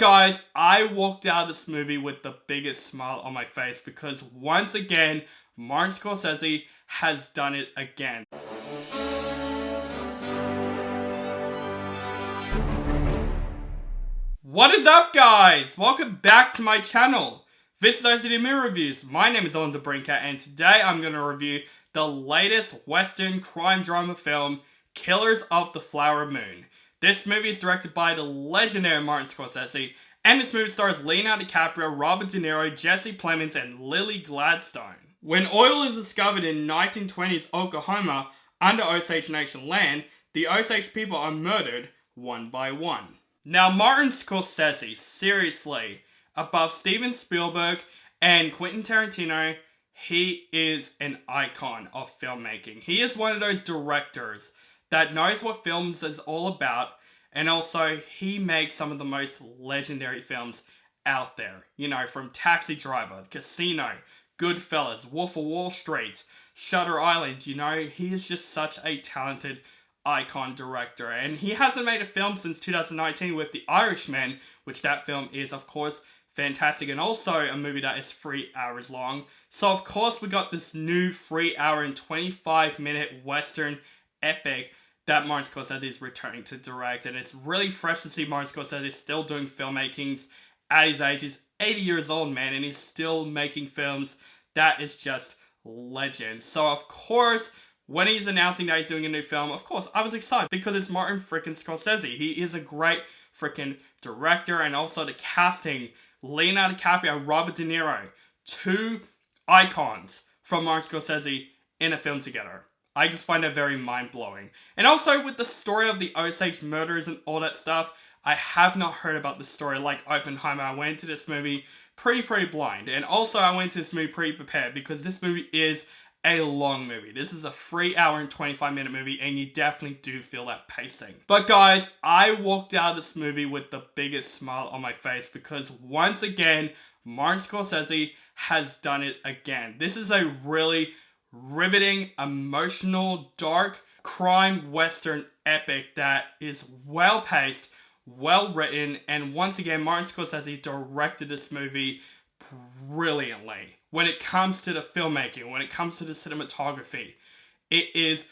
Guys, I walked out of this movie with the biggest smile on my face because once again, Martin Scorsese has done it again. What is up, guys? Welcome back to my channel. This is OCD Movie Reviews. My name is Leonardo and today I'm going to review the latest Western crime drama film, Killers of the Flower Moon. This movie is directed by the legendary Martin Scorsese, and this movie stars Leonardo DiCaprio, Robert De Niro, Jesse Plemons, and Lily Gladstone. When oil is discovered in 1920s Oklahoma under Osage Nation land, the Osage people are murdered one by one. Now, Martin Scorsese, seriously, above Steven Spielberg and Quentin Tarantino, he is an icon of filmmaking. He is one of those directors that knows what films is all about, and also he makes some of the most legendary films out there. You know, from Taxi Driver, Casino, Goodfellas, Wolf of Wall Street, Shutter Island. You know, he is just such a talented icon director, and he hasn't made a film since 2019 with The Irishman, which that film is, of course, fantastic, and also a movie that is 3 hours long. So, of course, we got this new 3 hour and 25-minute Western epic that Martin Scorsese is returning to direct, and it's really fresh to see Martin Scorsese still doing filmmakings at his age. He's 80 years old, man, and he's still making films. That is just legend. So, of course, when he's announcing that he's doing a new film, of course, I was excited because it's Martin freaking Scorsese. He is a great freaking director, and also the casting, Leonardo DiCaprio and Robert De Niro, two icons from Martin Scorsese in a film together. I just find that very mind-blowing. And also with the story of the Osage murders and all that stuff, I have not heard about the story like Oppenheimer. I went into this movie pretty blind. And also I went into this movie pretty prepared because this movie is a long movie. This is a 3 hour and 25-minute movie, and you definitely do feel that pacing. But guys, I walked out of this movie with the biggest smile on my face because once again, Martin Scorsese has done it again. This is a really riveting, emotional, dark crime western epic that is well paced, well written, and once again, Martin Scorsese directed this movie brilliantly. When it comes to the filmmaking, when it comes to the cinematography, it is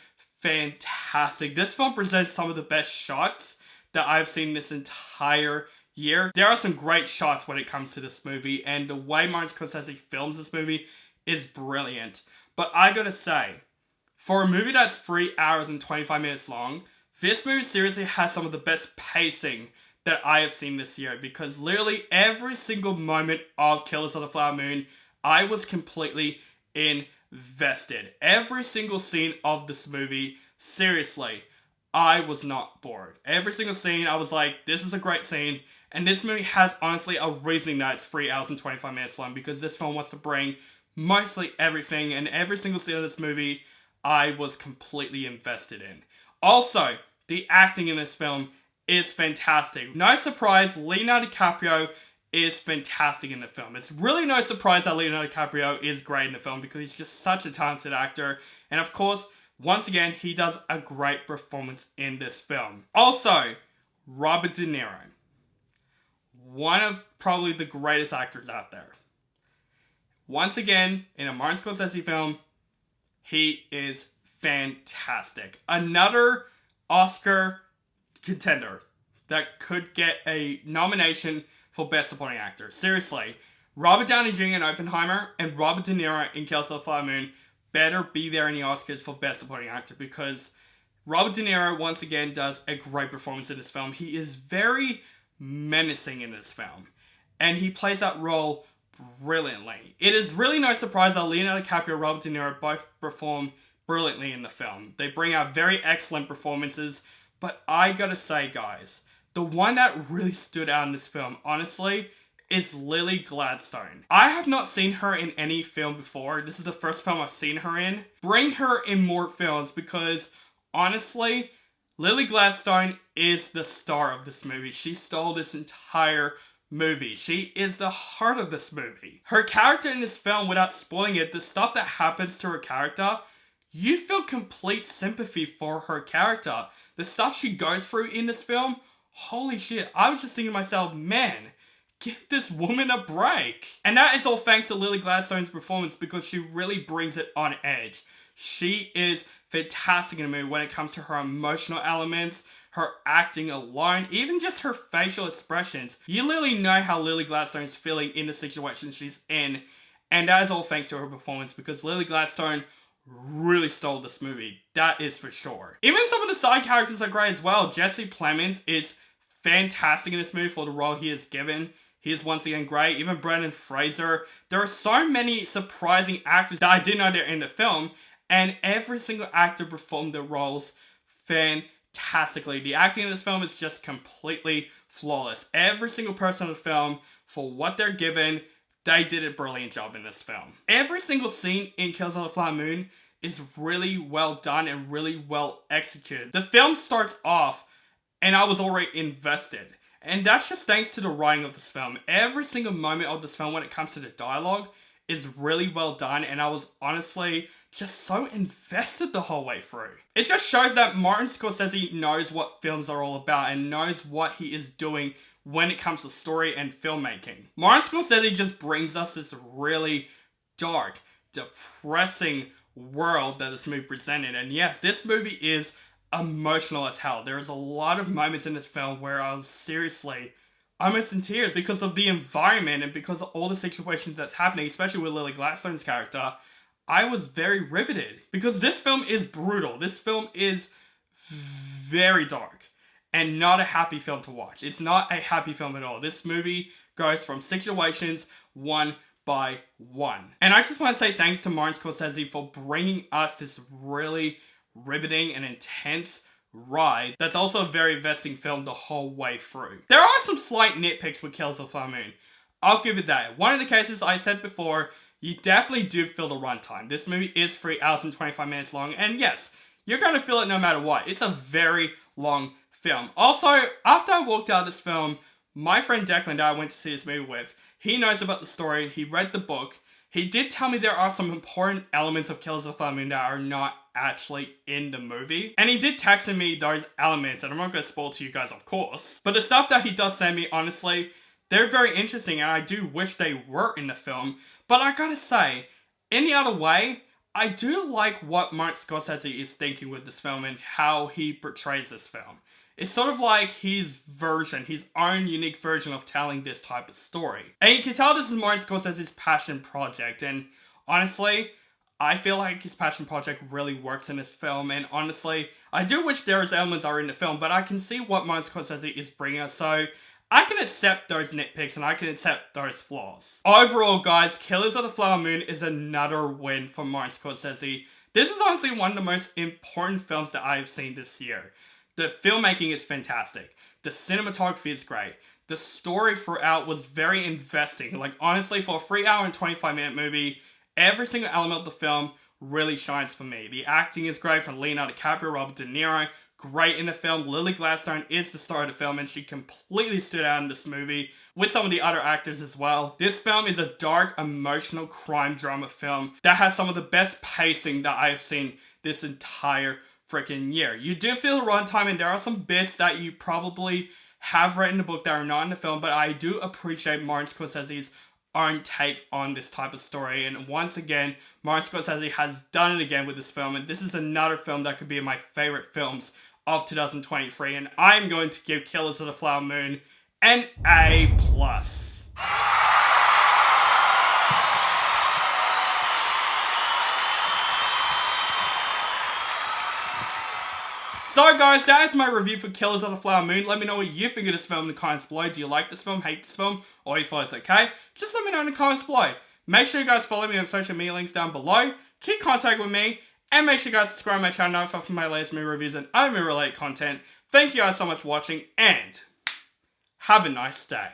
fantastic. This film presents some of the best shots that I've seen this entire year. There are some great shots when it comes to this movie, and the way Martin Scorsese films this movie is brilliant. But I gotta say, for a movie that's 3 hours and 25 minutes long, this movie seriously has some of the best pacing that I have seen this year, because literally every single moment of Killers of the Flower Moon, I was completely invested. Every single scene of this movie, seriously, I was not bored. Every single scene, I was like, this is a great scene. And this movie has, honestly, a reason that it's 3 hours and 25 minutes long, because this film wants to bring mostly everything, and every single scene of this movie, I was completely invested in. Also, the acting in this film is fantastic. No surprise, Leonardo DiCaprio is fantastic in the film. It's really no surprise that Leonardo DiCaprio is great in the film because he's just such a talented actor. And of course, once again, he does a great performance in this film. Also, Robert De Niro. One of probably the greatest actors out there. Once again, in a Martin Scorsese film, he is fantastic. Another Oscar contender that could get a nomination for Best Supporting Actor. Seriously, Robert Downey Jr. in Oppenheimer and Robert De Niro in Killers of the Flower Moon better be there in the Oscars for Best Supporting Actor, because Robert De Niro once again does a great performance in this film. He is very menacing in this film, and he plays that role brilliantly. It is really no surprise that Leonardo DiCaprio and Robert De Niro both perform brilliantly in the film. They bring out very excellent performances, but I gotta say, guys, the one that really stood out in this film, honestly, is Lily Gladstone. I have not seen her in any film before. This is the first film I've seen her in. Bring her in more films, because honestly, Lily Gladstone is the star of this movie. She stole this entire movie. She is the heart of this movie. Her character in this film, without spoiling it, the stuff that happens to her character, you feel complete sympathy for her character. The stuff she goes through in this film, holy shit, I was just thinking to myself, man, give this woman a break. And that is all thanks to Lily Gladstone's performance, because she really brings it on edge. She is fantastic in the movie when it comes to her emotional elements, her acting alone, even just her facial expressions. You literally know how Lily Gladstone's feeling in the situation she's in, and that is all thanks to her performance, because Lily Gladstone really stole this movie. That is for sure. Even some of the side characters are great as well. Jesse Plemons is fantastic in this movie for the role he is given. He is once again great. Even Brendan Fraser. There are so many surprising actors that I didn't know they're in the film, and every single actor performed their roles fantastically. The acting in this film is just completely flawless. Every single person in the film, for what they're given, they did a brilliant job in this film. Every single scene in Killers of the Flower Moon is really well done and really well executed. The film starts off and I was already invested. And that's just thanks to the writing of this film. Every single moment of this film when it comes to the dialogue is really well done, and I was honestly just so invested the whole way through. It just shows that Martin Scorsese knows what films are all about and knows what he is doing when it comes to story and filmmaking. Martin Scorsese just brings us this really dark, depressing world that this movie presented. And yes, this movie is emotional as hell. There's a lot of moments in this film where I was seriously almost in tears because of the environment and because of all the situations that's happening, especially with Lily Gladstone's character. I was very riveted because this film is brutal. This film is very dark and not a happy film to watch. It's not a happy film at all. This movie goes from situations one by one. And I just want to say thanks to Martin Scorsese for bringing us this really riveting and intense ride that's also a very investing film the whole way through. There are some slight nitpicks with Killers of the Flower Moon. I'll give it that. One of the cases I said before, you definitely do feel the runtime. This movie is 3 hours and 25 minutes long, and yes, you're going to feel it no matter what. It's a very long film. Also, after I walked out of this film, my friend Declan that I went to see this movie with, he knows about the story, he read the book. He did tell me there are some important elements of Killers of the Flower Moon that are not actually in the movie. And he did text me those elements, and I'm not going to spoil to you guys, of course. But the stuff that he does send me, honestly, they're very interesting, and I do wish they were in the film. But I gotta say, in the other way, I do like what Martin Scorsese is thinking with this film and how he portrays this film. It's sort of like his version, his own unique version of telling this type of story. And you can tell this is Martin Scorsese's passion project, and honestly, I feel like his passion project really works in this film, and honestly, I do wish those elements are in the film, but I can see what Martin Scorsese is bringing us, so I can accept those nitpicks and I can accept those flaws. Overall, guys, Killers of the Flower Moon is another win for Martin Scorsese. This is honestly one of the most important films that I've seen this year. The filmmaking is fantastic. The cinematography is great. The story throughout was very investing. Like, honestly, for a 3 hour and 25 minute movie, every single element of the film really shines for me. The acting is great from Leonardo, DiCaprio, Robert De Niro. Great in the film. Lily Gladstone is the star of the film, and she completely stood out in this movie with some of the other actors as well. This film is a dark, emotional crime drama film that has some of the best pacing that I have seen this entire freaking year. You do feel the runtime, and there are some bits that you probably have read in the book that are not in the film, but I do appreciate Martin Scorsese's own take on this type of story. And once again, Martin Scorsese has done it again with this film, and this is another film that could be in my favorite films of 2023, and I'm going to give Killers of the Flower Moon an A+. So guys, that is my review for Killers of the Flower Moon. Let me know what you think of this film in the comments below. Do you like this film, hate this film, or you thought it's okay? Just let me know in the comments below. Make sure you guys follow me on social media links down below. Keep contact with me. And make sure you guys subscribe to my channel for my latest movie reviews and other movie related content. Thank you guys so much for watching, and have a nice day.